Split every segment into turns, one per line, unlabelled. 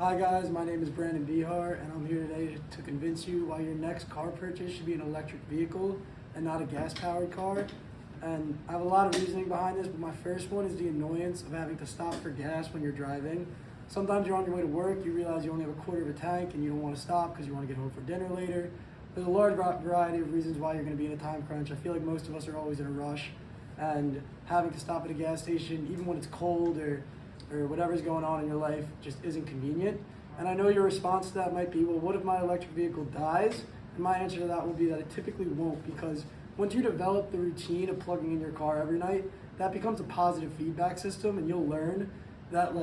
Hi guys, my name is Behar and I'm here today to convince you why your next car purchase should be an electric vehicle and not a gas-powered car. And I have a lot of reasoning behind this, but my first one is the annoyance of having to stop for gas when you're driving. Sometimes you're on your way to work, you realize you only have a quarter of a tank and you don't want to stop because you want to get home for dinner later. There's a large variety of reasons why you're going to be in a time crunch. I feel like most of us are always in a rush, and having to stop at a gas station, even when it's cold or whatever's going on in your life, just isn't convenient. And I know your response to that might be, well, what if my electric vehicle dies? And my answer to that will be that it typically won't, because once you develop the routine of plugging in your car every night, that becomes a positive feedback system, and you'll learn that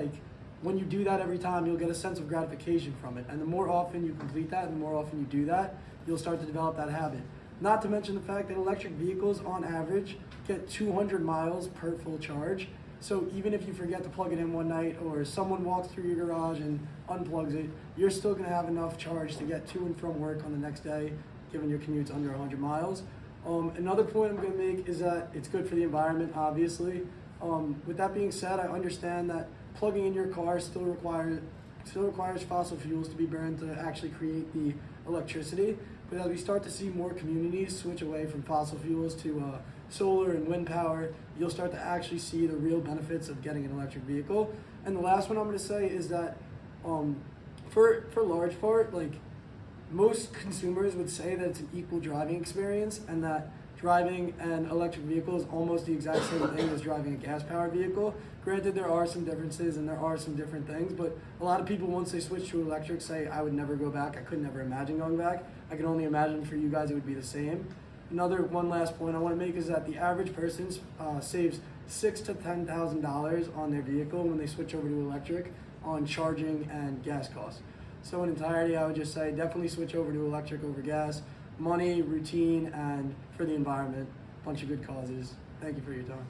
when you do that every time, you'll get a sense of gratification from it. And the more often you complete that and the more often you do that, you'll start to develop that habit. Not to mention the fact that electric vehicles on average get 200 miles per full charge. So even if you forget to plug it in one night or someone walks through your garage and unplugs it, you're still going to have enough charge to get to and from work on the next day, given your commute's under 100 miles. Another point I'm going to make is that it's good for the environment, obviously. With that being said, I understand that plugging in your car still requires fossil fuels to be burned to actually create the electricity. But as we start to see more communities switch away from fossil fuels to solar and wind power, you'll start to actually see the real benefits of getting an electric vehicle. And the last one I'm going to say is that for large part, most consumers would say that it's an equal driving experience, and that driving an electric vehicle is almost the exact same thing as driving a gas-powered vehicle. Granted, there are some differences and there are some different things, but a lot of people, once they switch to electric, say, I would never go back. I could never imagine going back. I can only imagine for you guys it would be the same. One last point I want to make is that the average person saves $6,000 to $10,000 on their vehicle when they switch over to electric on charging and gas costs. So in entirety, I would just say definitely switch over to electric over gas. Money, routine, and for the environment, bunch of good causes. Thank you for your time.